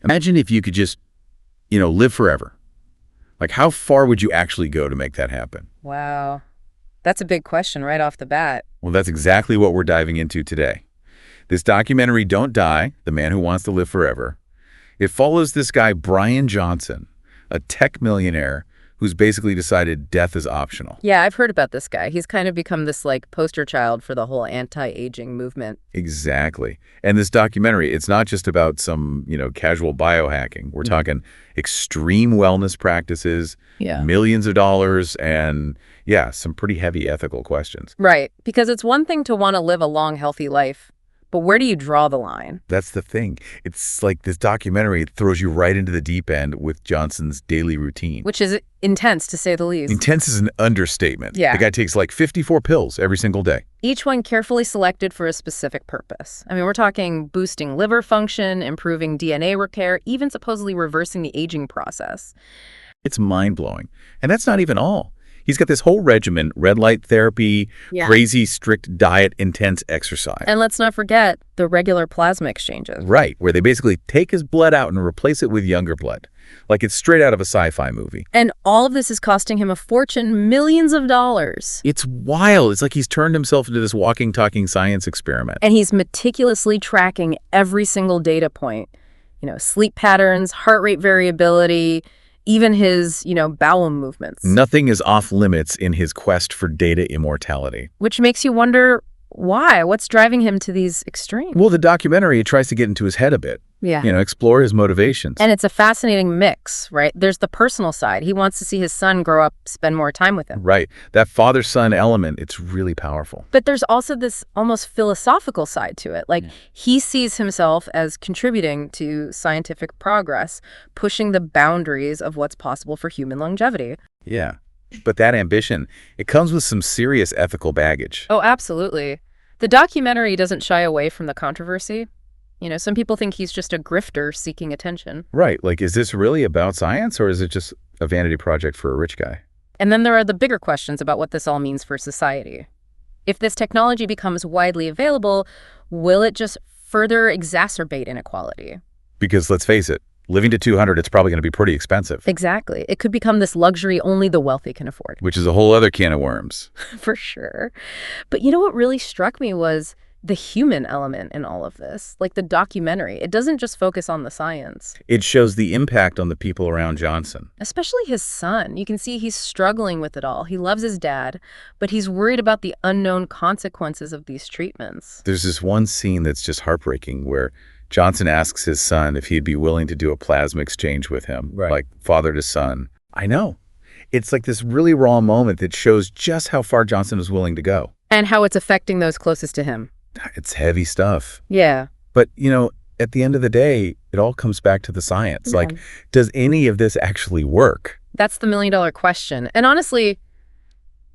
Imagine if you could just, live forever. Like, how far would you actually go to make that happen? Wow. That's a big question right off the bat. Well, that's exactly what we're diving into today. This documentary, Don't Die, The Man Who Wants to Live Forever, it follows this guy, Bryan Johnson, a tech millionaire who's basically decided death is optional. Yeah, I've heard about this guy. He's kind of become this poster child for the whole anti-aging movement. Exactly. And this documentary, it's not just about some, casual biohacking. We're talking extreme wellness practices, millions of dollars, and some pretty heavy ethical questions. Right, because it's one thing to want to live a long, healthy life, but where do you draw the line? That's the thing. It's like this documentary throws you right into the deep end with Johnson's daily routine. Which is intense, to say the least. Intense is an understatement. Yeah. The guy takes 54 pills every single day. Each one carefully selected for a specific purpose. I mean, we're talking boosting liver function, improving DNA repair, even supposedly reversing the aging process. It's mind-blowing. And that's not even all. He's got this whole regimen, red light therapy, crazy strict diet, intense exercise. And let's not forget the regular plasma exchanges. Right, where they basically take his blood out and replace it with younger blood. Like it's straight out of a sci-fi movie. And all of this is costing him a fortune, millions of dollars. It's wild. It's like he's turned himself into this walking, talking science experiment. And he's meticulously tracking every single data point. Sleep patterns, heart rate variability, even his, bowel movements. Nothing is off limits in his quest for data immortality. Which makes you wonder why? What's driving him to these extremes? Well, the documentary tries to get into his head a bit. Yeah. Explore his motivations. And it's a fascinating mix, right? There's the personal side. He wants to see his son grow up, spend more time with him. Right. That father-son element, it's really powerful. But there's also this almost philosophical side to it. He sees himself as contributing to scientific progress, pushing the boundaries of what's possible for human longevity. Yeah. But that ambition, it comes with some serious ethical baggage. Oh, absolutely. The documentary doesn't shy away from the controversy. Some people think he's just a grifter seeking attention. Right. Is this really about science, or is it just a vanity project for a rich guy? And then there are the bigger questions about what this all means for society. If this technology becomes widely available, will it just further exacerbate inequality? Because let's face it, living to 200, it's probably going to be pretty expensive. Exactly. It could become this luxury only the wealthy can afford. Which is a whole other can of worms. For sure. But what really struck me was the human element in all of this, the documentary. It doesn't just focus on the science. It shows the impact on the people around Johnson. Especially his son. You can see he's struggling with it all. He loves his dad, but he's worried about the unknown consequences of these treatments. There's this one scene that's just heartbreaking where Johnson asks his son if he'd be willing to do a plasma exchange with him, like father to son. I know. It's this really raw moment that shows just how far Johnson is willing to go. And how it's affecting those closest to him. It's heavy stuff. Yeah. But, at the end of the day, it all comes back to the science. Does any of this actually work? That's the million-dollar question. And honestly,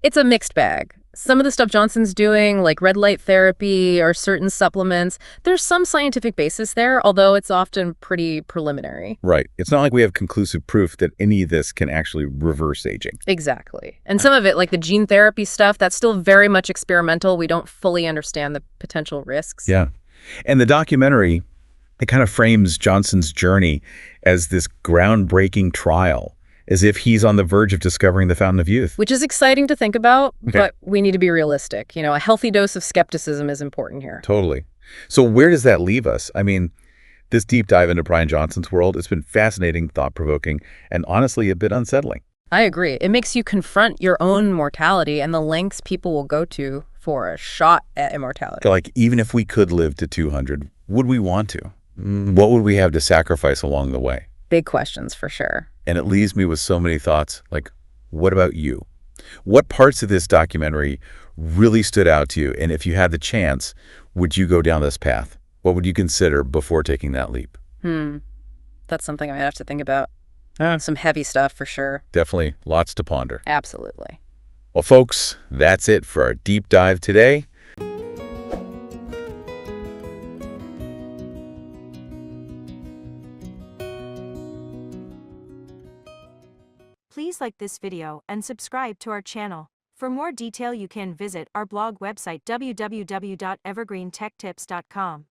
it's a mixed bag. Some of the stuff Johnson's doing, like red light therapy or certain supplements, there's some scientific basis there, although it's often pretty preliminary. Right. It's not like we have conclusive proof that any of this can actually reverse aging. Exactly. And some of it, like the gene therapy stuff, that's still very much experimental. We don't fully understand the potential risks. Yeah. And the documentary, it kind of frames Johnson's journey as this groundbreaking trial, as if he's on the verge of discovering the fountain of youth. Which is exciting to think about, but we need to be realistic. A healthy dose of skepticism is important here. Totally. So where does that leave us? I mean, this deep dive into Bryan Johnson's world, it's been fascinating, thought-provoking, and honestly a bit unsettling. I agree. It makes you confront your own mortality and the lengths people will go to for a shot at immortality. Even if we could live to 200, would we want to? What would we have to sacrifice along the way? Big questions for sure. And it leaves me with so many thoughts, what about you? What parts of this documentary really stood out to you? And if you had the chance, would you go down this path? What would you consider before taking that leap? That's something I have to think about. Some heavy stuff for sure. Definitely lots to ponder. Absolutely. Well, folks, that's it for our deep dive today. Please like this video and subscribe to our channel. For more detail, you can visit our blog website www.evergreentechtips.com.